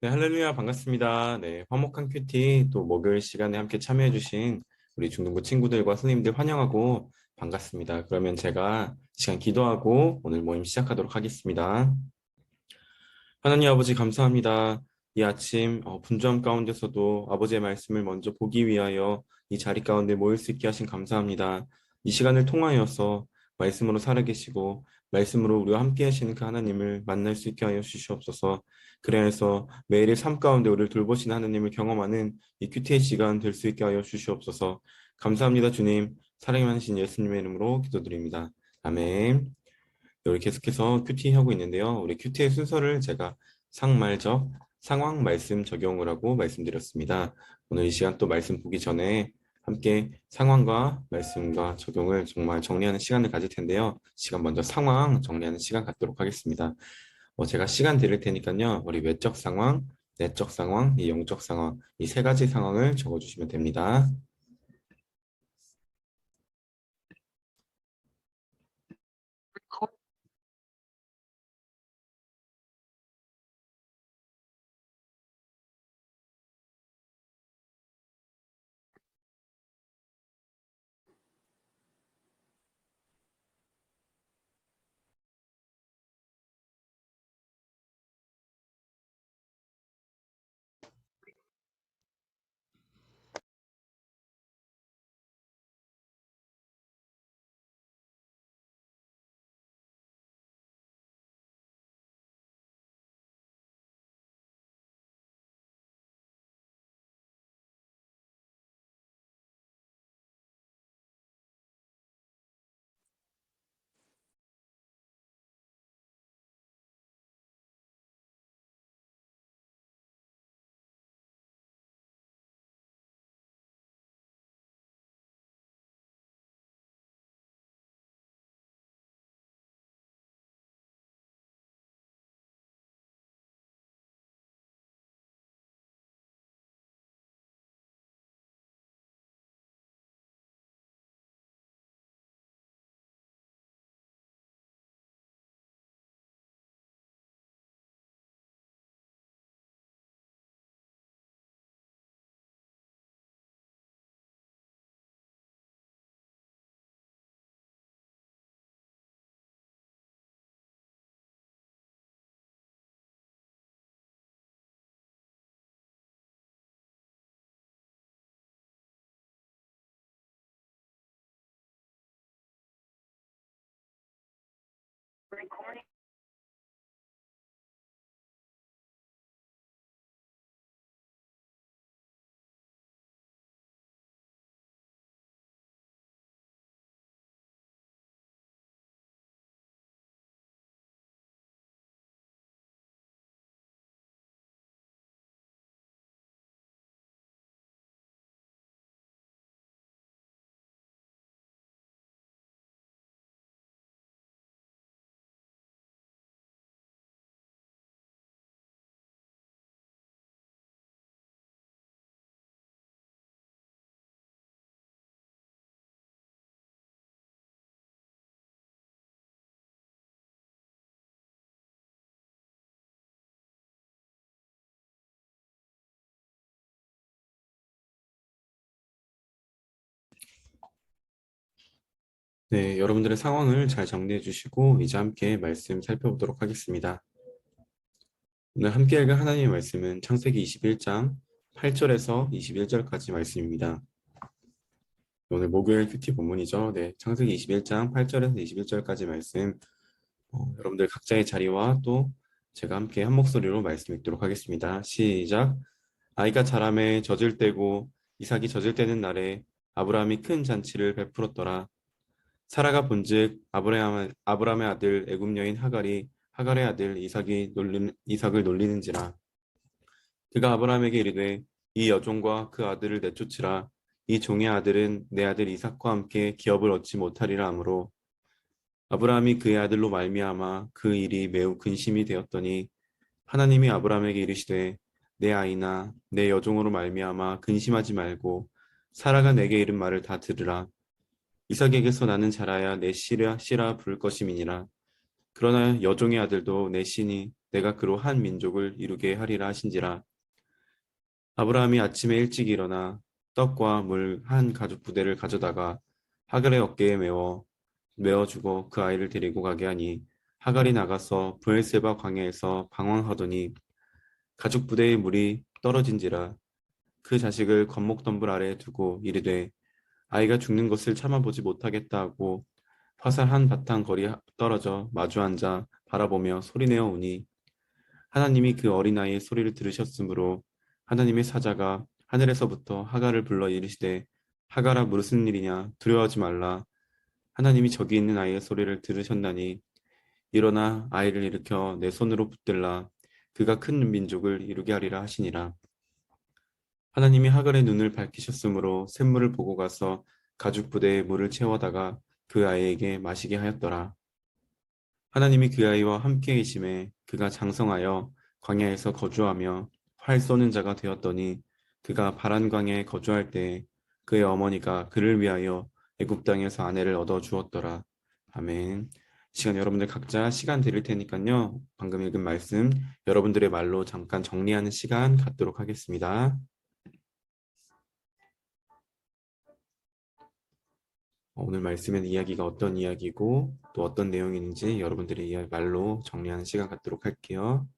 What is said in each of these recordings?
네, 할렐루야, 반갑습니다. 네, 화목한 큐티 또 목요일 시간에 함께 참여해주신 우리 중등부 친구들과 선생님들 환영하고 반갑습니다. 그러면 제가 이 시간 기도하고 오늘 모임 시작하도록 하겠습니다. 하나님 아버지 감사합니다. 이 아침 분주함 가운데서도 아버지의 말씀을 먼저 보기 위하여 이 자리 가운데 모일 수 있게 하신 감사합니다. 이 시간을 통하여서 말씀으로 살아계시고 말씀으로 우리와 함께 하시는 그 하나님을 만날 수 있게 하여 주시옵소서. 그래서 매일의 삶 가운데 우리를 돌보시는 하나님을 경험하는 이 큐티의 시간 될 수 있게 하여 주시옵소서. 감사합니다, 주님. 사랑이 많으신 예수님의 이름으로 기도드립니다. 아멘. 우리 계속해서 큐티 하고 있는데요. 우리 큐티의 순서를 제가 상말적 상황 말씀 적용을 하고 말씀드렸습니다. 오늘 이 시간 또 말씀 보기 전에 함께 상황과 말씀과 적용을 정말 정리하는 시간을 가질 텐데요. 시간 먼저 상황 정리하는 시간 갖도록 하겠습니다. 제가 시간 드릴 테니까요. 우리 외적 상황, 내적 상황, 이 영적 상황, 이 세 가지 상황을 적어주시면 됩니다. 네, 여러분들의 상황을 잘 정리해 주시고 이제 함께 말씀 살펴보도록 하겠습니다. 오늘 함께 읽을 하나님의 말씀은 창세기 21장 8절에서 21절까지 말씀입니다. 오늘 목요일 큐티 본문이죠. 네, 창세기 21장 8절에서 21절까지 말씀. 여러분들 각자의 자리와 또 제가 함께 한 목소리로 말씀 읽도록 하겠습니다. 시작. 아이가 자라매 젖을 때고 이삭이 젖을 때는 날에 아브라함이 큰 잔치를 베풀었더라. 사라가 본즉 아브라함의 아들 애굽 여인 하갈의 아들 이삭을 놀리는지라. 그가 아브라함에게 이르되 이 여종과 그 아들을 내쫓으라. 이 종의 아들은 내 아들 이삭과 함께 기업을 얻지 못하리라 하므로 아브라함이 그의 아들로 말미암아 그 일이 매우 근심이 되었더니 하나님이 아브라함에게 이르시되 내 아이나 내 여종으로 말미암아 근심하지 말고 사라가 내게 이른 말을 다 들으라. 이삭에게서 나는 자라야 내 씨라 부를 것임이니라. 그러나 여종의 아들도 내가 그로 한 민족을 이루게 하리라 하신지라. 아브라함이 아침에 일찍 일어나 떡과 물 한 가죽 부대를 가져다가 하갈의 어깨에 메어주고 그 아이를 데리고 가게 하니 하갈이 나가서 브엘세바 광야에서 방황하더니 가죽 부대의 물이 떨어진지라. 그 자식을 건목덤불 아래에 두고 이르되 아이가 죽는 것을 참아보지 못하겠다 하고 화살 한 바탕 거리 떨어져 마주 앉아 바라보며 소리내어 우니 하나님이 그 어린아이의 소리를 들으셨으므로 하나님의 사자가 하늘에서부터 하갈을 불러 이르시되 하갈아 무슨 일이냐 두려워하지 말라. 하나님이 저기 있는 아이의 소리를 들으셨나니 일어나 아이를 일으켜 내 손으로 붙들라. 그가 큰 민족을 이루게 하리라 하시니라. 하나님이 하갈의 눈을 밝히셨으므로 샘물을 보고 가서 가죽 부대에 물을 채워다가 그 아이에게 마시게 하였더라. 하나님이 그 아이와 함께 계심에 그가 장성하여 광야에서 거주하며 활 쏘는 자가 되었더니 그가 바란 광야에 거주할 때에 그의 어머니가 그를 위하여 애굽 땅에서 아내를 얻어 주었더라. 아멘. 시간 여러분들 각자 시간 드릴 테니까요. 방금 읽은 말씀 여러분들의 말로 잠깐 정리하는 시간 갖도록 하겠습니다. 오늘 말씀의 이야기가 어떤 이야기고 또 어떤 내용인지 여러분들의 말로 정리하는 시간 갖도록 할게요.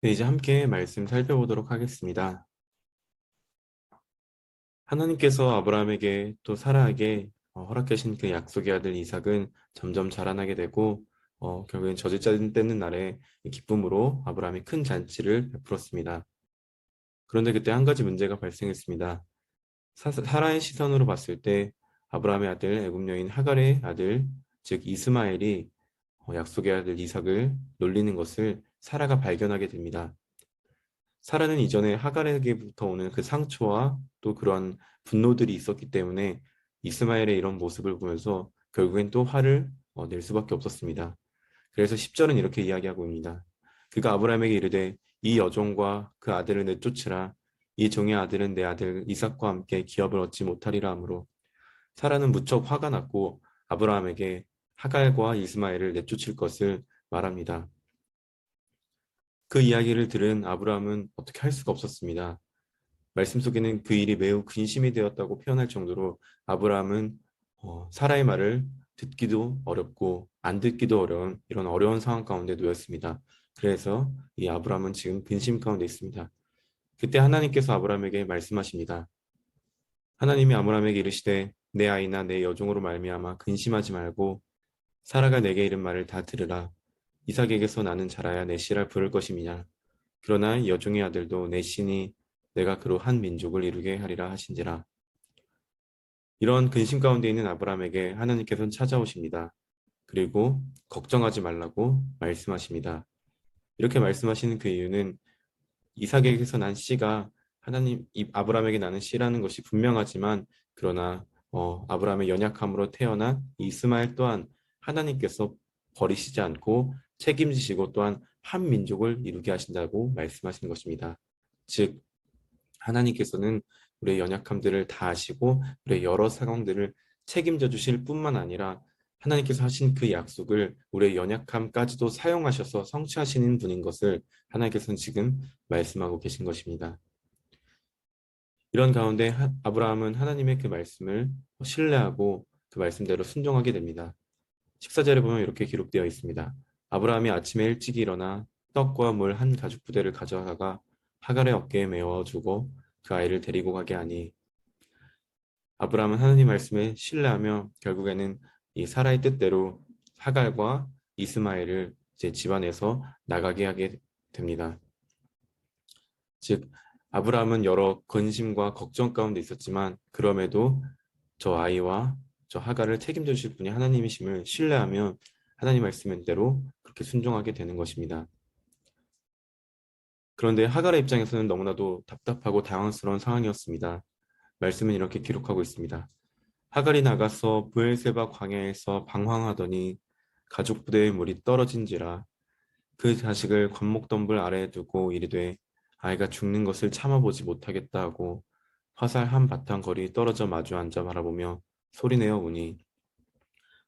네, 이제 함께 말씀 살펴보도록 하겠습니다. 하나님께서 아브라함에게 또 사라에게 허락하신 그 약속의 아들 이삭은 점점 자라나게 되고 결국엔 젖을 떼는 날에 기쁨으로 아브라함이 큰 잔치를 베풀었습니다. 그런데 그때 한 가지 문제가 발생했습니다. 사라의 시선으로 봤을 때 아브라함의 아들 애굽 여인 하갈의 아들 즉 이스마엘이 약속의 아들 이삭을 놀리는 것을 사라가 발견하게 됩니다. 사라는 이전에 하갈에게부터 오는 그 상처와 또 그런 분노들이 있었기 때문에 이스마엘의 이런 모습을 보면서 결국엔 또 화를 낼 수밖에 없었습니다. 그래서 10절은 이렇게 이야기하고 있습니다. 그가 아브라함에게 이르되 이 여종과 그 아들을 내쫓으라. 이 종의 아들은 내 아들 이삭과 함께 기업을 얻지 못하리라 하므로 사라는 무척 화가 났고 아브라함에게 하갈과 이스마엘을 내쫓을 것을 말합니다. 그 이야기를 들은 아브라함은 어떻게 할 수가 없었습니다. 말씀 속에는 그 일이 매우 근심이 되었다고 표현할 정도로 아브라함은 사라의 말을 듣기도 어렵고 안 듣기도 어려운 이런 어려운 상황 가운데 놓였습니다. 그래서 이 아브라함은 지금 근심 가운데 있습니다. 그때 하나님께서 아브라함에게 말씀하십니다. 하나님이 아브라함에게 이르시되 내 아이나 내 여종으로 말미암아 근심하지 말고 사라가 내게 이른 말을 다 들으라. 이삭에게서 나는 자라야 내 씨를 부를 것임이냐. 그러나 여종의 아들도 내 신이 내가 그로 한 민족을 이루게 하리라 하신지라. 이런 근심 가운데 있는 아브라함에게 하나님께서는 찾아오십니다. 그리고 걱정하지 말라고 말씀하십니다. 이렇게 말씀하시는 그 이유는 이삭에게서 난 씨가 하나님 아브라함에게 나는 씨라는 것이 분명하지만 그러나 아브라함의 연약함으로 태어난 이스마엘 또한 하나님께서 버리시지 않고 책임지시고 또한 한 민족을 이루게 하신다고 말씀하시는 것입니다. 즉 하나님께서는 우리의 연약함들을 다 아시고 우리의 여러 상황들을 책임져 주실 뿐만 아니라 하나님께서 하신 그 약속을 우리의 연약함까지도 사용하셔서 성취하시는 분인 것을 하나님께서는 지금 말씀하고 계신 것입니다. 이런 가운데 아브라함은 하나님의 그 말씀을 신뢰하고 그 말씀대로 순종하게 됩니다. 식사절에 보면 이렇게 기록되어 있습니다. 아브라함이 아침에 일찍 일어나 떡과 물 한 가죽 부대를 가져다가 하갈의 어깨에 메워주고 그 아이를 데리고 가게 하니 아브라함은 하나님 말씀에 신뢰하며 결국에는 이 사라의 뜻대로 하갈과 이스마엘을 이제 집안에서 나가게 하게 됩니다. 즉 아브라함은 여러 근심과 걱정 가운데 있었지만 그럼에도 저 아이와 저 하갈을 책임져 주실 분이 하나님이심을 신뢰하며 하나님 말씀대로 그렇게 순종하게 되는 것입니다. 그런데 하갈의 입장에서는 너무나도 답답하고 당황스러운 상황이었습니다. 말씀은 이렇게 기록하고 있습니다. 하갈이 나가서 브엘세바 광야에서 방황하더니 가죽 부대의 물이 떨어진지라 그 자식을 관목덤불 아래에 두고 이르되 아이가 죽는 것을 참아보지 못하겠다 하고 화살 한 바탕 거리 떨어져 마주 앉아 바라보며 소리내어 우니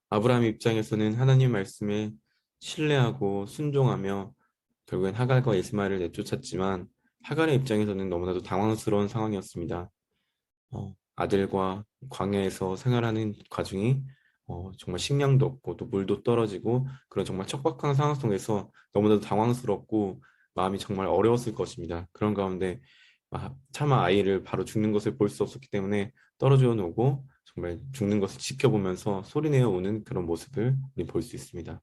아브라함 입장에서는 하나님 말씀에 신뢰하고 순종하며 결국엔 하갈과 이스마엘을 내쫓았지만 하갈의 입장에서는 너무나도 당황스러운 상황이었습니다. 아들과 광야에서 생활하는 과정이 정말 식량도 없고 또 물도 떨어지고 그런 정말 척박한 상황 속에서 너무나도 당황스럽고 마음이 정말 어려웠을 것입니다. 그런 가운데 차마 아이를 바로 죽는 것을 볼 수 없었기 때문에 떨어져 놓고 정말 죽는 것을 지켜보면서 소리내어 우는 그런 모습을 우리 볼 수 있습니다.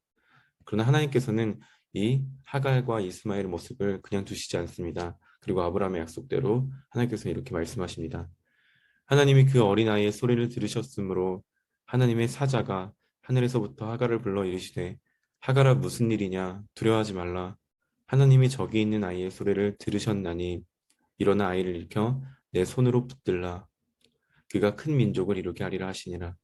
그러나 하나님께서는 이 하갈과 이스마엘의 모습을 그냥 두시지 않습니다. 그리고 아브라함의 약속대로 하나님께서 이렇게 말씀하십니다. 하나님이 그 어린아이의 소리를 들으셨으므로 하나님의 사자가 하늘에서부터 하갈을 불러 이르시되 하갈아 무슨 일이냐 두려워하지 말라 하나님이 저기 있는 아이의 소리를 들으셨나니 일어나 아이를 일으켜 내 손으로 붙들라 그가 큰 민족을 이루게 하리라 하시니라.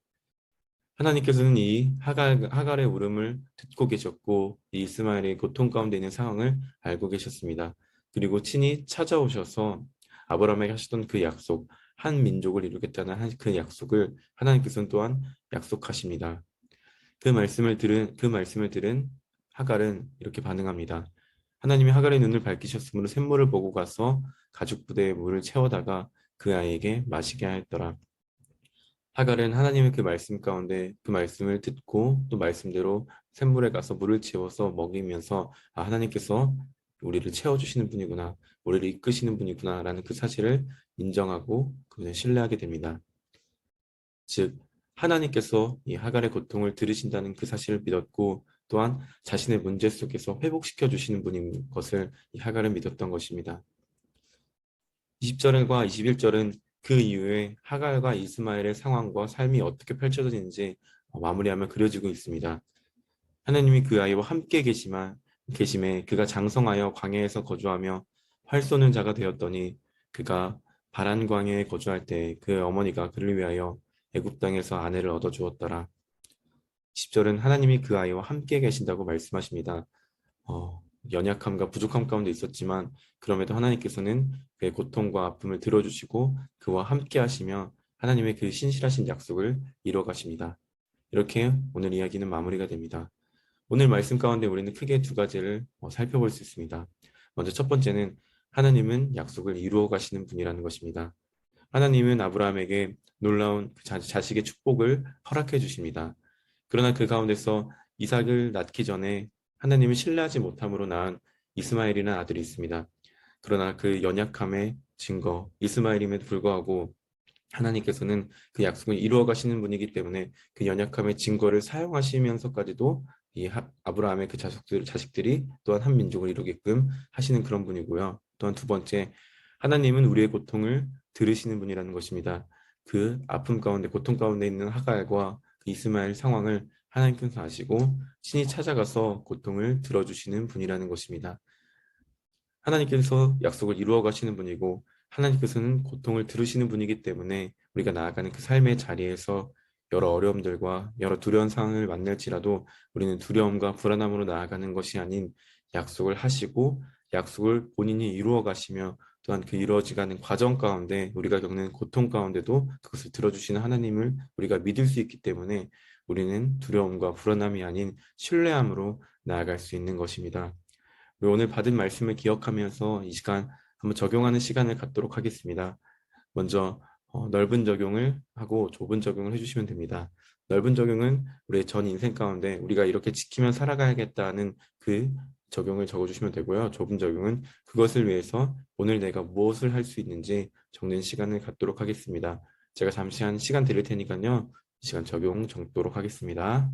하나님께서는 이 하갈의 울음을 듣고 계셨고 이 이스마엘의 고통 가운데 있는 상황을 알고 계셨습니다. 그리고 친히 찾아오셔서 아브라함에게 하시던 그 약속, 한 민족을 이루겠다는 그 약속을 하나님께서는 또한 약속하십니다. 그 말씀을 들은 하갈은 이렇게 반응합니다. 하나님이 하갈의 눈을 밝히셨으므로 샘물을 보고 가서 가죽 부대에 물을 채워다가 그 아이에게 마시게 하였더라. 하갈은 하나님의 그 말씀 가운데 그 말씀을 듣고 또 말씀대로 샘물에 가서 물을 채워서 먹이면서 하나님께서 우리를 채워주시는 분이구나, 우리를 이끄시는 분이구나라는 그 사실을 인정하고 그분을 신뢰하게 됩니다. 즉 하나님께서 이 하갈의 고통을 들으신다는 그 사실을 믿었고 또한 자신의 문제 속에서 회복시켜 주시는 분인 것을 이 하갈은 믿었던 것입니다. 20절과 21절은 그 이후에 하갈과 이스마엘의 상황과 삶이 어떻게 펼쳐지는지 마무리하며 그려지고 있습니다. 하나님이 그 아이와 함께 계심에 그가 장성하여 광야에서 거주하며 활 쏘는 자가 되었더니 그가 바란 광야에 거주할 때 그 어머니가 그를 위하여 애굽 땅에서 아내를 얻어 주었더라. 10절은 하나님이 그 아이와 함께 계신다고 말씀하십니다. 연약함과 부족함 가운데 있었지만 그럼에도 하나님께서는 그의 고통과 아픔을 들어주시고 그와 함께 하시며 하나님의 그 신실하신 약속을 이루어 가십니다. 이렇게 오늘 이야기는 마무리가 됩니다. 오늘 말씀 가운데 우리는 크게 두 가지를 살펴볼 수 있습니다. 먼저 첫 번째는 하나님은 약속을 이루어 가시는 분이라는 것입니다. 하나님은 아브라함에게 놀라운 자식의 축복을 허락해 주십니다. 그러나 그 가운데서 이삭을 낳기 전에 하나님을 신뢰하지 못함으로 낳은 이스마엘이라는 아들이 있습니다. 그러나 그 연약함의 증거, 이스마엘임에도 불구하고 하나님께서는 그 약속을 이루어 가시는 분이기 때문에 그 연약함의 증거를 사용하시면서까지도 이 아브라함의 그 자식들이 또한 한 민족을 이루게끔 하시는 그런 분이고요. 또한 두 번째, 하나님은 우리의 고통을 들으시는 분이라는 것입니다. 그 아픔 가운데 고통 가운데 있는 하갈과 그 이스마엘 상황을 하나님께서 아시고 친히 찾아가서 고통을 들어주시는 분이라는 것입니다. 하나님께서 약속을 이루어 가시는 분이고 하나님께서는 고통을 들으시는 분이기 때문에 우리가 나아가는 그 삶의 자리에서 여러 어려움들과 여러 두려운 상황을 만날지라도 우리는 두려움과 불안함으로 나아가는 것이 아닌 약속을 하시고 약속을 본인이 이루어 가시며 또한 그 이루어지가는 과정 가운데 우리가 겪는 고통 가운데도 그것을 들어주시는 하나님을 우리가 믿을 수 있기 때문에 우리는 두려움과 불안함이 아닌 신뢰함으로 나아갈 수 있는 것입니다. 우리 오늘 받은 말씀을 기억하면서 이 시간 한번 적용하는 시간을 갖도록 하겠습니다. 먼저 넓은 적용을 하고 좁은 적용을 해주시면 됩니다. 넓은 적용은 우리의 전 인생 가운데 우리가 이렇게 지키며 살아가야겠다는 그 적용을 적어주시면 되고요. 좁은 적용은 그것을 위해서 오늘 내가 무엇을 할 수 있는지 적는 시간을 갖도록 하겠습니다. 제가 잠시 한 시간 드릴 테니까요. 이 시간 적용 적도록 하겠습니다.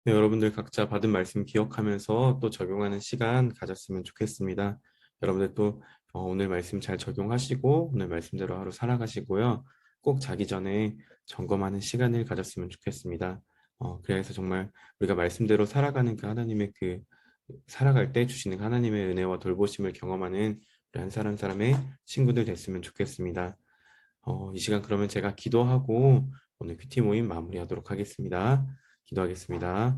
네, 여러분들 각자 받은 말씀 기억하면서 또 적용하는 시간 가졌으면 좋겠습니다. 여러분들 또 오늘 말씀 잘 적용하시고 오늘 말씀대로 하루 살아가시고요. 꼭 자기 전에 점검하는 시간을 가졌으면 좋겠습니다. 그래서 정말 우리가 말씀대로 살아가는 그 하나님의 그 살아갈 때 주시는 그 하나님의 은혜와 돌보심을 경험하는 우리 한 사람 한 사람의 친구들 됐으면 좋겠습니다. 이 시간 그러면 제가 기도하고 오늘 큐티 모임 마무리하도록 하겠습니다. 기도하겠습니다.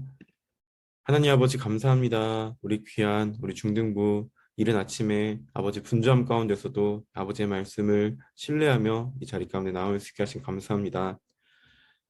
하나님 아버지 감사합니다. 우리 귀한 우리 중등부 이른 아침에 아버지 분주함 가운데서도 아버지의 말씀을 신뢰하며 이 자리 가운데 나올 수 있게 하신 감사합니다.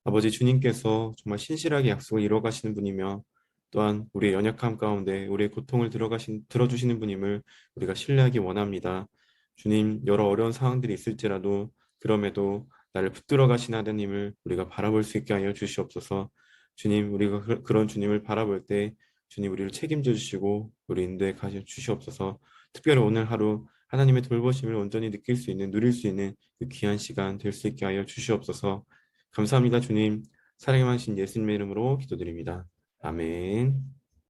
아버지 주님께서 정말 신실하게 약속을 이루어 가시는 분이며 또한 우리의 연약함 가운데 우리의 고통을 들어주시는 분임을 우리가 신뢰하기 원합니다. 주님, 여러 어려운 상황들이 있을지라도 그럼에도 나를 붙들어 가신 하나님을 우리가 바라볼 수 있게 하여 주시옵소서. 주님, 우리가 그런 주님을 바라볼 때 주님 우리를 책임져 주시고 우리 인도에 가셔 주시옵소서. 특별히 오늘 하루 하나님의 돌보심을 온전히 느낄 수 있는, 누릴 수 있는 그 귀한 시간 될 수 있게 하여 주시옵소서. 감사합니다, 주님. 사랑의 많으신 예수님의 이름으로 기도드립니다. 아멘.